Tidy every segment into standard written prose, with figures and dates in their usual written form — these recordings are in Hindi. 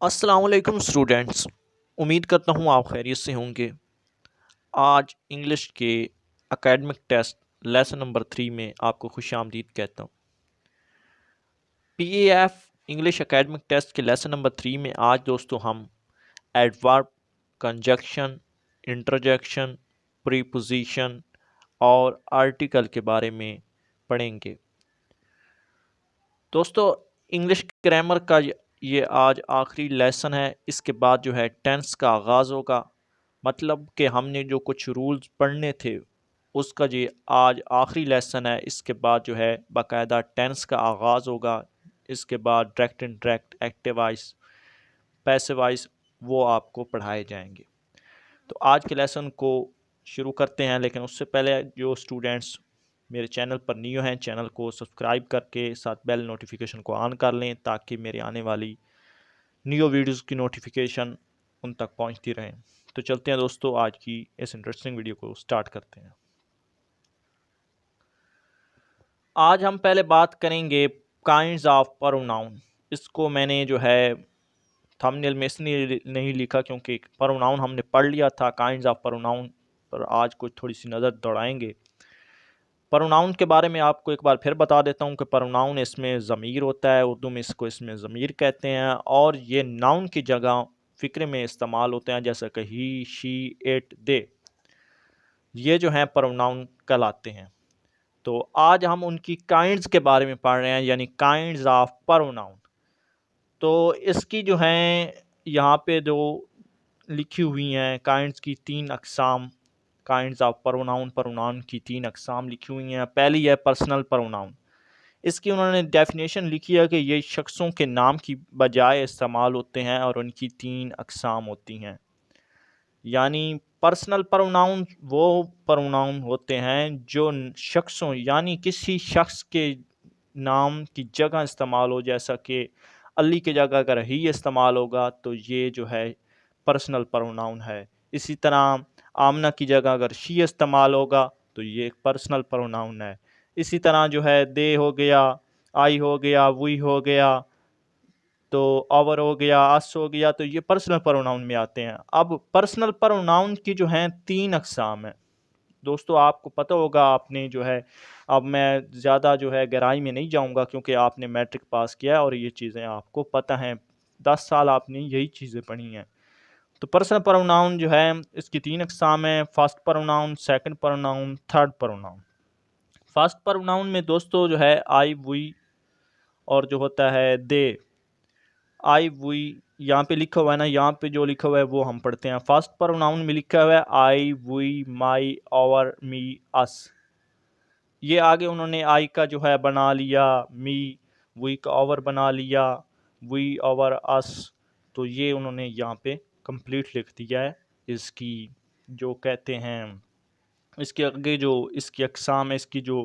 अस्सलाम वालेकुम स्टूडेंट्स। उम्मीद करता हूँ आप खैरियत से होंगे। आज इंग्लिश के एकेडमिक टेस्ट लेसन नंबर 3 में आपको खुशामदीद कहता हूँ। पीएएफ इंग्लिश एकेडमिक टेस्ट के लेसन नंबर 3 में आज दोस्तों हम एडवर्ब, कंजक्शन, इंटरजेक्शन, प्रीपोजिशन और आर्टिकल के बारे में पढ़ेंगे। दोस्तों, इंग्लिश ग्रामर का ये आज आखिरी लेसन है। इसके बाद जो है टेंस का आगाज़ होगा। मतलब कि हमने जो कुछ रूल्स पढ़ने थे उसका ये आज आखिरी लेसन है। इसके बाद जो है बाकायदा टेंस का आगाज़ होगा। इसके बाद direct indirect, active voice, passive voice वो आपको पढ़ाए जाएंगे। तो आज के लेसन को शुरू करते हैं, लेकिन उससे पहले जो स्टूडेंट्स मेरे चैनल पर न्यू हैं, चैनल को सब्सक्राइब करके साथ बेल नोटिफिकेशन को ऑन कर लें ताकि मेरे आने वाली न्यू वीडियोस की नोटिफिकेशन उन तक पहुंचती रहे। तो चलते हैं दोस्तों, आज की इस इंटरेस्टिंग वीडियो को स्टार्ट करते हैं। आज हम पहले बात करेंगे काइंड्स ऑफ प्रोनाउन। इसको मैंने जो है थंबनेल में इसलिए नहीं लिखा क्योंकि प्रोनाउन हमने पढ़ लिया था। काइंड्स ऑफ प्रोनाउन पर आज कुछ थोड़ी सी नज़र दौड़ाएंगे। प्रोनाउन के बारे में आपको एक बार फिर बता देता हूँ कि प्रोनाउन इसमें ज़मीर होता है, उर्दू में इसको इसमें ज़मीर कहते हैं, और ये नाउन की जगह फ़िक्रे में इस्तेमाल होते हैं, जैसे कि ही, शी, इट, दे। ये जो हैं प्रोनाउन कहलाते हैं। तो आज हम उनकी काइंड्स के बारे में पढ़ रहे हैं, यानी काइंड्स ऑफ प्रोनाउन। तो इसकी जो हैं यहाँ पे जो लिखी हुई हैं काइंड्स की 3 अक़साम, काइंड्स ऑफ प्रोनाउन, प्रोनाउन की 3 अक़साम लिखी हुई हैं। पहली है पर्सनल प्रोनाउन। इसकी उन्होंने डेफिनेशन लिखी है कि ये शख्सों के नाम की बजाय इस्तेमाल होते हैं और उनकी 3 अक़साम होती हैं। यानी पर्सनल प्रोनाउन वो प्रोनाउन होते हैं जो शख्सों यानी किसी शख्स के नाम की जगह इस्तेमाल हो, जैसा कि अली की जगह अगर ही इस्तेमाल होगा तो ये जो है पर्सनल प्रोनाउन है। इसी तरह आमना की जगह अगर शी इस्तेमाल होगा तो ये एक पर्सनल प्रोनाउन है। इसी तरह जो है दे हो गया, आई हो गया, वी हो गया, तो आवर हो गया, अस हो गया, तो ये पर्सनल प्रोनाउन में आते हैं। अब पर्सनल प्रोनाउन की जो हैं 3 अक़साम हैं। दोस्तों आपको पता होगा, आपने जो है, अब मैं ज़्यादा जो है गहराई में नहीं जाऊंगा क्योंकि आपने मैट्रिक पास किया है और ये चीज़ें आपको पता हैं। 10 साल आपने यही चीज़ें पढ़ी हैं। तो पर्सनल प्रोनाउन जो है इसकी 3 अक़साम हैं: first pronoun, second pronoun, third pronoun. First pronoun में दोस्तों जो है आई, वी और जो होता है दे। आई, वी यहाँ पे लिखा हुआ है ना, यहाँ पे जो लिखा हुआ है वो हम पढ़ते हैं। फर्स्ट प्रोनाउन में लिखा हुआ है आई, वी, माई, आवर, मी, अस। ये आगे उन्होंने आई का जो है बना लिया मी, वी का आवर बना लिया वी, आवर, अस। तो ये उन्होंने यहाँ पे कंप्लीट लिख दिया है। इसकी जो कहते हैं, इसके आगे जो इसकी अक़साम है, इसकी जो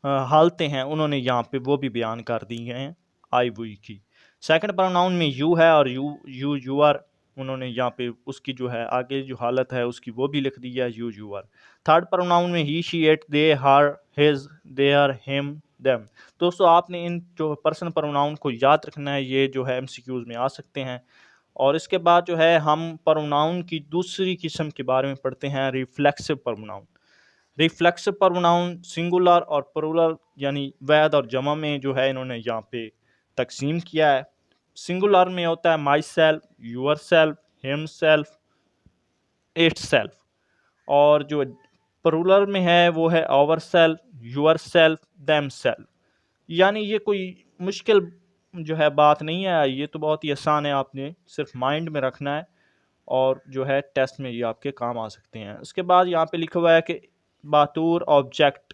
हालतें हैं, उन्होंने यहाँ पे वो भी बयान कर दी हैं आई, वी की। सेकंड प्रोनाउन में यू है और यू आर, उन्होंने यहाँ पे उसकी जो है आगे जो हालत है उसकी वो भी लिख दी है यू आर। थर्ड प्रोनाउन में he, she, it, they, her, his, their, him, them. दोस्तों आपने इन जो पर्सनल प्रोनाउन को याद रखना है, ये जो है एमसीक्यूज में आ सकते हैं। और इसके बाद जो है हम प्रोनाउन की दूसरी किस्म के बारे में पढ़ते हैं, reflexive pronoun. Reflexive pronoun singular और प्लूरल यानी वैध और जमा में जो है इन्होंने यहाँ पे तकसीम किया है। सिंगुलर में होता है myself, yourself, himself, itself. और जो प्लूरल में है वो है ourself, yourself, themself. यानी ये कोई मुश्किल जो है बात नहीं है, ये तो बहुत ही आसान है, आपने सिर्फ माइंड में रखना है और जो है टेस्ट में ये आपके काम आ सकते हैं। उसके बाद यहाँ पे लिखा हुआ है कि बातूर ऑब्जेक्ट,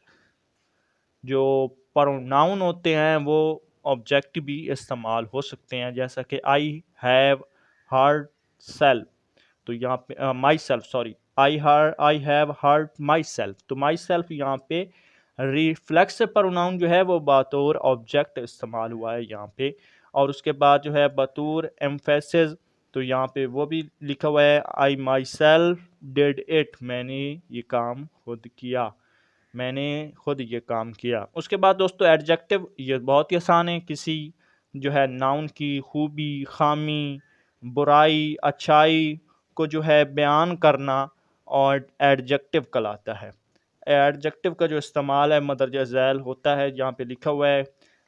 जो प्रोनाउन होते हैं वो ऑब्जेक्ट भी इस्तेमाल हो सकते हैं, जैसा कि आई हैव हर्ट सेल्फ। तो यहाँ पे myself, sorry, I have hurt myself. तो माई सेल्फ यहाँ पे रिफ्लेक्सिव प्रोनाउन जो है वो बतौर ऑब्जेक्ट इस्तेमाल हुआ है यहाँ पे। और उसके बाद जो है बतौर एम्फेसिस, तो यहाँ पे वो भी लिखा हुआ है आई माई सेल्फ डिड इट, मैंने ये काम खुद किया, मैंने खुद ये काम किया। उसके बाद दोस्तों एडजेक्टिव, ये बहुत ही आसान है। किसी जो है नाउन की खूबी, खामी, बुराई, अच्छाई को जो है बयान करना और एडजेक्टिव कहलाता है। एडजेक्टिव का जो इस्तेमाल है मदरजा ज़ैल होता है, जहाँ पे लिखा हुआ है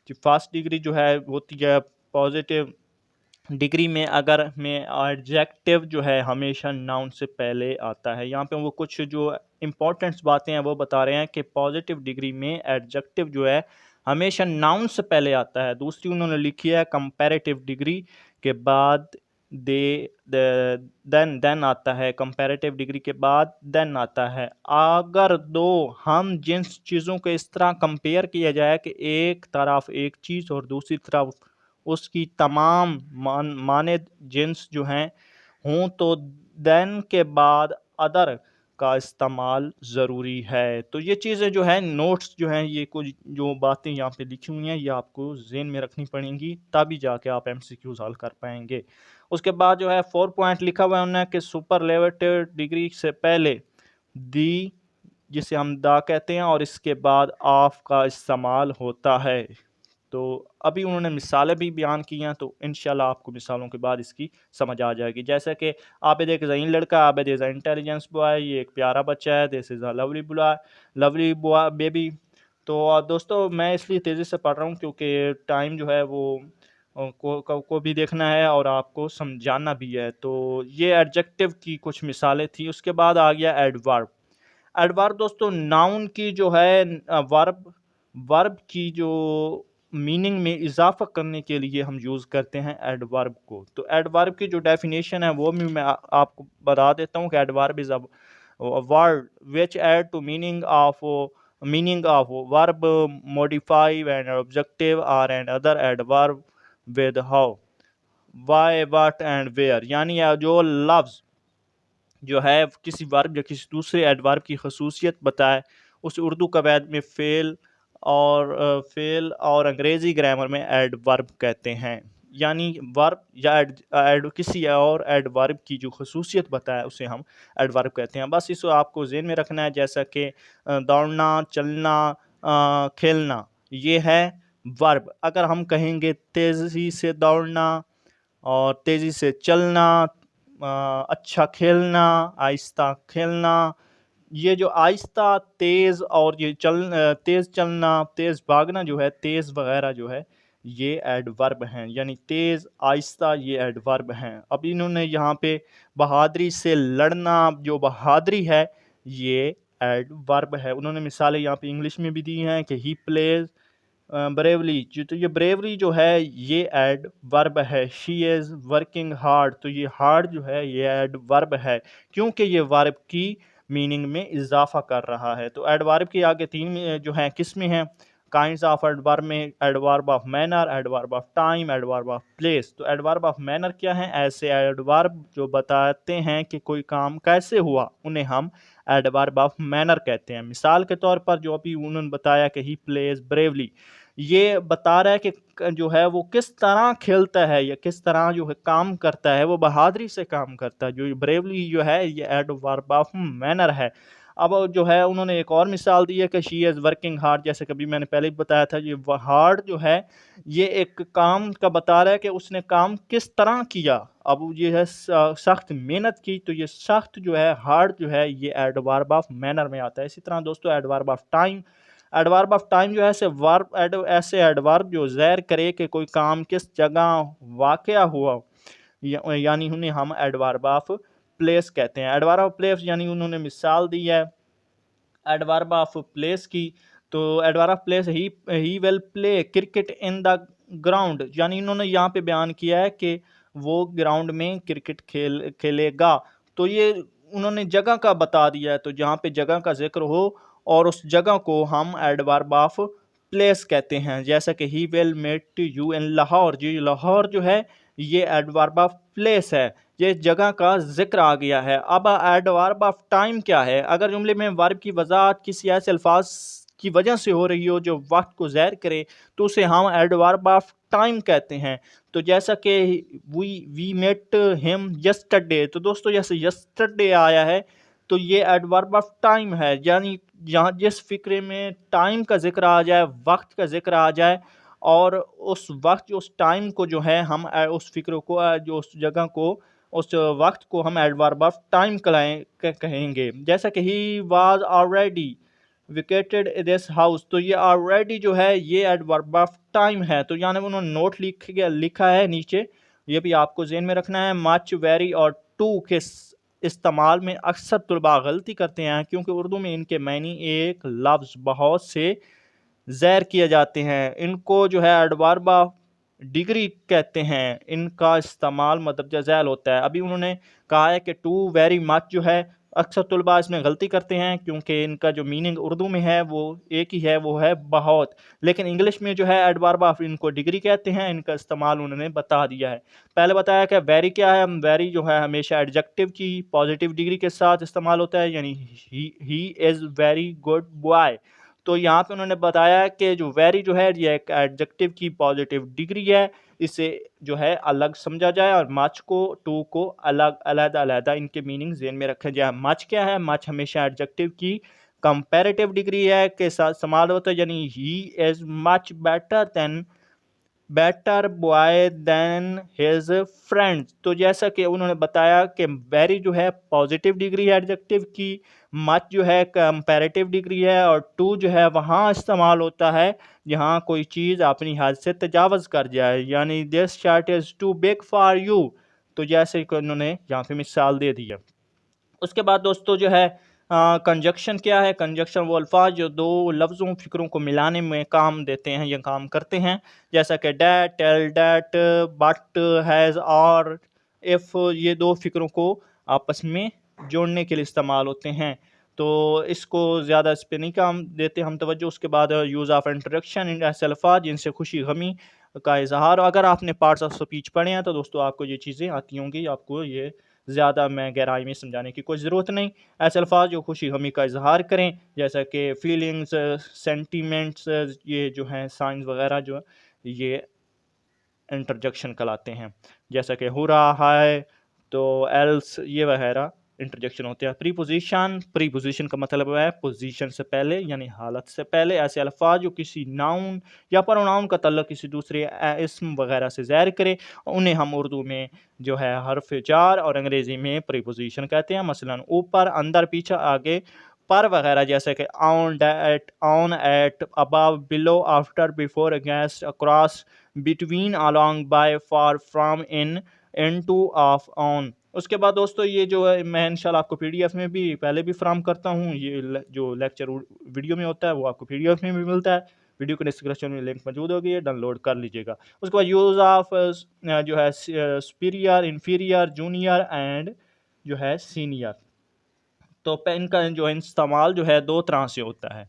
कि फर्स्ट डिग्री जो है होती है पॉजिटिव डिग्री में, अगर में एडजेक्टिव जो है हमेशा नाउन से पहले आता है। यहाँ पे वो कुछ जो इम्पोर्टेंट्स बातें हैं वो बता रहे हैं कि पॉजिटिव डिग्री में एडजेक्टिव जो है हमेशा नाउन से पहले आता है। दूसरी उन्होंने लिखी है कंपैरेटिव डिग्री के बाद देन आता है, कंपैरेटिव डिग्री के बाद देन आता है। अगर दो हम जिन चीज़ों को इस तरह कंपेयर किया जाए कि एक तरफ एक चीज़ और दूसरी तरफ उसकी तमाम माने जिन्स जो हैं हों, तो देन के बाद अदर का इस्तेमाल ज़रूरी है। तो ये चीज़ें जो है नोट्स जो हैं, ये कुछ जो बातें यहाँ पे लिखी हुई हैं, ये आपको ज़हन में रखनी पड़ेंगी, तभी जाके आप एमसीक्यूज़ हल कर पाएंगे। उसके बाद जो है 4 पॉइंट लिखा हुआ है उन्होंने कि सुपरलेटिव डिग्री से पहले दी, जिसे हम दा कहते हैं, और इसके बाद ऑफ का इस्तेमाल होता है। तो अभी उन्होंने मिसालें भी बयान की हैं, तो इंशाल्लाह आपको मिसालों के बाद इसकी समझ आ जाएगी। जैसे कि आबिद एक ज़हीन लड़का, आबिद इज़ इंटेलिजेंस बॉय, ये एक प्यारा बच्चा है, this is a lovely boy baby. तो दोस्तों मैं इसलिए तेज़ी से पढ़ रहा हूँ क्योंकि टाइम जो है वो को भी देखना है और आपको समझाना भी है। तो ये एडजेक्टिव की कुछ मिसालें थी। उसके बाद आ गया एडवर्ब। एडवर्ब दोस्तों नाउन की जो है वर्ब वर्ब की जो मीनिंग में इजाफा करने के लिए हम यूज़ करते हैं एडवर्ब को। तो एडवर्ब की जो डेफिनेशन है वो भी मैं आपको बता देता हूँ कि adverb is a word which add to meaning of verb modify and objective are and other adverb with how, why, what and where. यानी जो लफ्ज़ जो है किसी वर्ब या किसी दूसरे एडवर्ब की खसूसियत बताए, उसे उर्दू कवायद में फेल और अंग्रेज़ी ग्रामर में एडवर्ब कहते हैं। यानी वर्ब या किसी और एडवर्ब की जो खसूसियत बताए उसे हम एडवर्ब कहते हैं। बस इसको आपको ज़हन में रखना है, जैसा कि दौड़ना, चलना, खेलना, ये है वर्ब। अगर हम कहेंगे तेज़ी से दौड़ना और तेज़ी से चलना, अच्छा खेलना, आहिस्ता खेलना, ये जो आहिस्ता, तेज़ और ये तेज़ चलना, तेज़ भागना जो है, तेज़ वगैरह जो है, ये एडवर्ब हैं। यानी तेज़, आहिस्ता, ये एडवर्ब हैं। अब इन्होंने यहाँ पे बहादुरी से लड़ना, जो बहादुरी है, ये एडवर्ब है। उन्होंने मिसालें यहाँ पे इंग्लिश में भी दी हैं कि ही प्लेज ब्रेवली, तो ये ब्रेवरी जो है ये एडवर्ब है। शी इज़ वर्किंग हार्ड, तो ये हार्ड जो है ये एडवर्ब है, क्योंकि ये वर्ब की मीनिंग में इजाफा कर रहा है। तो एडवर्ब की आगे तीन जो हैं किस्में हैं काइंड्स ऑफ एडवर्ब में, adverb of manner, adverb of time, adverb of place. तो एडवर्ब ऑफ मैनर क्या है? ऐसे एडवर्ब जो बताते हैं कि कोई काम कैसे हुआ, उन्हें हम एडवर्ब ऑफ मैनर कहते हैं। मिसाल के तौर पर जो अभी उन्होंने बताया कि ही प्लेज ब्रेवली, ये बता रहा है कि जो है वो किस तरह खेलता है या किस तरह जो है काम करता है, वो बहादुरी से काम करता है। जो ब्रेवली जो है ये एडवर्ब ऑफ मैनर है। अब जो है उन्होंने एक और मिसाल दी है कि शी इज़ वर्किंग हार्ड, जैसे कभी मैंने पहले ही बताया था। ये हार्ड जो है ये एक काम का बता रहा है कि उसने काम किस तरह किया। अब ये है सख्त मेहनत की, तो ये सख्त जो है हार्ड जो है ये एडवर्ब ऑफ मैनर में आता है। इसी तरह दोस्तों adverb of time, adverb of time जो है ऐसे एडवर्ब जो ज़ाहिर करे कि कोई काम किस जगह वाक़या हुआ, यानी उन्हें हम एडवर्ब ऑफ प्लेस कहते हैं। एडवर्ब ऑफ प्लेस यानी उन्होंने मिसाल दी है एडवर्ब ऑफ प्लेस की। तो adverb of place, he will play cricket in the ground, यानी इन्होंने यहाँ पे बयान किया है कि वो ग्राउंड में क्रिकेट खेलेगा। तो ये उन्होंने जगह का बता दिया है, तो जहाँ पे जगह का जिक्र हो और उस जगह को हम एडवर्ब ऑफ प्लेस कहते हैं। जैसा कि he will met you in Lahore, जी लाहौर जो है ये एडवर्ब ऑफ प्लेस है, ये जगह का जिक्र आ गया है। अब एडवर्ब ऑफ टाइम क्या है? अगर जुमले में वर्ब की वजाहत किसी ऐसे अल्फाज की वजह से हो रही हो जो वक्त को ज़ाहिर करे, तो उसे हम एडवर्ब ऑफ टाइम कहते हैं। तो जैसा कि वी मेट हिम यस्टरडे, तो दोस्तों जैसे यस्टरडे आया है तो ये एडवर्ब ऑफ टाइम है। यानी जहाँ जिस फिक्रे में टाइम का जिक्र आ जाए, वक्त का जिक्र आ जाए और उस वक्त उस टाइम को जो है हम उस फिक्र को जो उस जगह को उस वक्त को हम एडवर्ब ऑफ टाइम कहेंगे। जैसा कि he was already vacated this house, तो ये ऑलरेडी जो है ये एडवर्ब ऑफ टाइम है, तो यानी उन्होंने नोट लिखा है नीचे, ये भी आपको ज़हन में रखना है। मच, वेरी और टू के इस्तेमाल में अक्सर तुलबा गलती करते हैं, क्योंकि उर्दू में इनके मानी एक लफ्ज़ बहुत से ज़ैर किए जाते हैं। इनको जो है एडवर्ब ऑफ डिग्री कहते हैं, इनका इस्तेमाल मदरजा ज़ैल होता है। अभी उन्होंने कहा है कि टू वेरी मच जो है, अक्सर तुलबा इसमें गलती करते हैं क्योंकि इनका जो मीनिंग उर्दू में है वो एक ही है, वो है बहुत, लेकिन इंग्लिश में जो है एडवर्ब ऑफ इनको डिग्री कहते हैं, इनका इस्तेमाल उन्होंने बता दिया है। पहले बताया कि वेरी क्या है, वेरी जो है हमेशा एडजेक्टिव की पॉजिटिव डिग्री के साथ इस्तेमाल होता है, यानी he is very good boy. तो यहाँ पे उन्होंने बताया कि जो वेरी जो है ये एक एडजेक्टिव की पॉजिटिव डिग्री है, इसे जो है अलग समझा जाए, और मच को टू को अलग अलग इनके मीनिंग ज़हन में रखे जाए। मच क्या है, मच हमेशा एडजेक्टिव की कंपैरेटिव डिग्री है के साथ इस्तेमाल होता है, यानी he is much better boy than his friends. तो जैसा कि उन्होंने बताया कि वेरी जो है पॉजिटिव डिग्री है एडजेक्टिव की, मच जो है कंपैरेटिव डिग्री है, और टू जो है वहाँ इस्तेमाल होता है जहाँ कोई चीज़ अपनी हद से तजावज़ कर जाए, यानी this shirt is too big for you. तो जैसे कि उन्होंने यहाँ पे मिसाल दे दी है। उसके बाद दोस्तों जो है कंजक्शन क्या है। कंजक्शन वो अल्फाज जो दो लफ्ज़ों फ़िक्रों को मिलाने में काम देते हैं या काम करते हैं, जैसा कि that, tell, that, but, has, और इफ़, ये दो फ़िक्रों को आपस में जोड़ने के लिए इस्तेमाल होते हैं। तो इसको ज़्यादा इस पे नहीं काम देते हम तवज्जो। उसके बाद यूज़ ऑफ इंट्रोडक्शन, इन ऐसे अल्फाज जिनसे खुशी गमी का इजहार। अगर आपने पार्ट्स ऑफ स्पीच पढ़े हैं तो दोस्तों आपको ये चीज़ें आती होंगी, आपको ये ज़्यादा मैं गहराई में समझाने की कोई ज़रूरत नहीं। ऐसे अल्फाज जो खुशी गमी का इजहार करें, जैसा कि फीलिंग्स, सेंटीमेंट्स, ये जो हैं साइंस वगैरह जो ये इंटरजेक्शन कहलाते हैं, जैसा कि हुरा, हाय, तो एल्स, ये वगैरह इंटरजेक्शन होते हैं। प्रीपोजिशन का मतलब है पोजीशन से पहले, यानी हालत से पहले। ऐसे अल्फाज जो किसी नाउन या प्रोनाउन का तल्लुक किसी दूसरे इसम वगैरह से ज़ाहिर करे, उन्हें हम उर्दू में जो है हर्फ जार और अंग्रेज़ी में प्रीपोजिशन कहते हैं। मसलन ऊपर, अंदर, पीछे, आगे, पर वगैरह, जैसे कि on, date, on, at, above, below, after, before, against, across, between, along, by, for, from, in to, of, on. उसके बाद दोस्तों ये जो है मैं इंशाल्लाह आपको पीडीएफ में भी पहले भी फ्राहम करता हूँ, ये जो लेक्चर वीडियो में होता है वो आपको पीडीएफ में भी मिलता है। वीडियो के डिस्क्रिप्शन में लिंक मौजूद होगी, डाउनलोड कर लीजिएगा। उसके बाद यूज़ ऑफ जो है सुपीरियर, इन्फीरियर, जूनियर एंड जो है सीनियर। तो पेन का जो इस्तेमाल जो है दो तरह से होता है।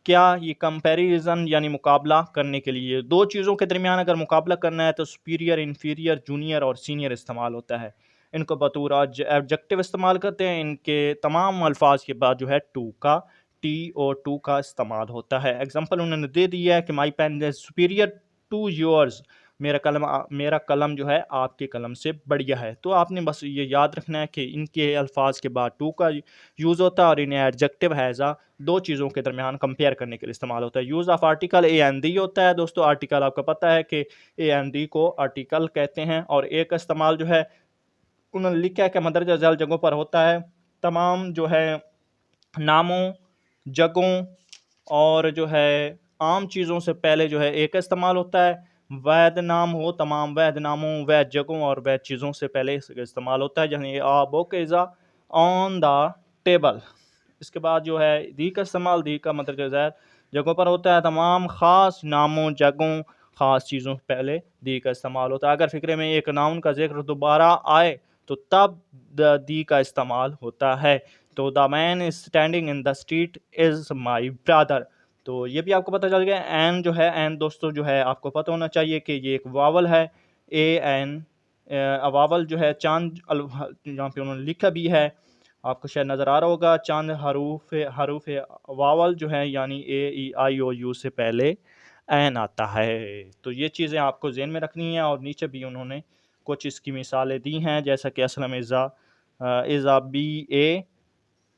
क्या, ये कंपैरिजन यानी मुकाबला करने के लिए, दो चीज़ों के दरमियान अगर मुकाबला करना है तो सुपीरियर, इन्फीरियर, जूनियर और सीनियर इस्तेमाल होता है। इनको बतौर एडजेक्टिव इस्तेमाल करते हैं। इनके तमाम अल्फाज के बाद जो है टू का, टी और टू का इस्तेमाल होता है। एग्जांपल उन्होंने दे दिया है कि my pen is superior to yours, मेरा कलम जो है आपके कलम से बढ़िया है। तो आपने बस ये याद रखना है कि इनके अल्फाज के बाद टू का यूज़ होता है, और इन्हें एडजेक्टिव हैज़ा दो चीज़ों के दरमियान कंपेयर करने के लिए इस्तेमाल होता है। Use of article, A and the होता है दोस्तों। आर्टिकल आपको पता है कि ए एंड दी को आर्टिकल कहते हैं, और ए का इस्तेमाल जो है उन्होंने लिखा है कि मदरजा झैल जगहों पर होता है। तमाम जो है नामों, जगहों और जो है आम चीज़ों से पहले जो है ए का इस्तेमाल होता है। वैध नाम हो, तमाम वैध नामों, वैध जगहों और वैध चीज़ों से पहले इसका इस्तेमाल होता है, जैसे a book is on the table. इसके बाद जो है दी का इस्तेमाल, दी का मतलब ज़ाहिर जगहों पर होता है। तमाम ख़ास नामों, जगहों, ख़ास चीज़ों से पहले दी का इस्तेमाल होता है। अगर फ़िक्रे में एक नाउन का ज़िक्र दोबारा आए तो तब दी का इस्तेमाल होता है। तो the man is standing in the street is my brother. तो ये भी आपको पता चल गया। एन जो है, एन दोस्तों जो है आपको पता होना चाहिए कि ये एक वावल है। ए एन वावल जो है चांद, यहाँ पे उन्होंने लिखा भी है, आपको शायद नज़र आ रहा होगा, चांद हरूफ हरूफ वावल जो है, यानी ए ई आई ओ यू से पहले एन आता है। तो ये चीज़ें आपको ज़हन में रखनी है। और नीचे भी उन्होंने कुछ इसकी मिसालें दी हैं, जैसा कि असलम इज़ा बी ए,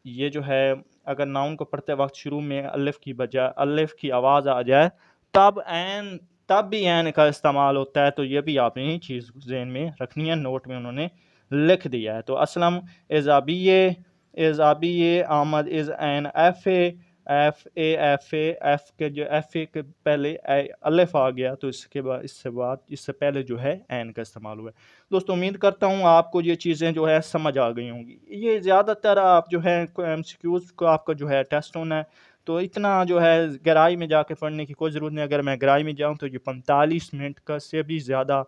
ये जो है अगर नाउन को पढ़ते वक्त शुरू में अलिफ की बजाय अलिफ की आवाज़ आ जाए तब एन तब भी एन का इस्तेमाल होता है। तो ये भी आपने ये चीज़ ज़हन में रखनी है, नोट में उन्होंने लिख दिया है। तो असलम इज़ अबिये, आमद is an F A, F के जो एफ ए के पहले अलिफ आ गया, तो इससे पहले जो है एन का इस्तेमाल हुआ है। दोस्तों उम्मीद करता हूँ आपको ये चीज़ें जो है समझ आ गई होंगी। ये ज़्यादातर आप जो है एमसीक्यूज़ को आपका जो है टेस्ट होना है, तो इतना जो है गहराई में जाके पढ़ने की कोई ज़रूरत नहीं। अगर मैं गहराई में जाऊँ तो ये 45 मिनट का से भी ज़्यादा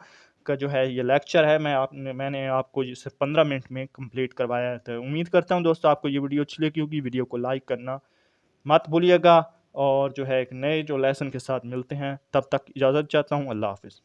का जो है ये लेक्चर है। मैंने आपको ये सिर्फ 15 मिनट में कंप्लीट करवाया है। तो उम्मीद करता हूँ दोस्तों आपको ये वीडियो अच्छी लगी होगी। वीडियो को लाइक करना मत भूलिएगा, और जो है एक नए जो लेसन के साथ मिलते हैं, तब तक इजाज़त चाहता हूँ। अल्लाह हाफ़िज़।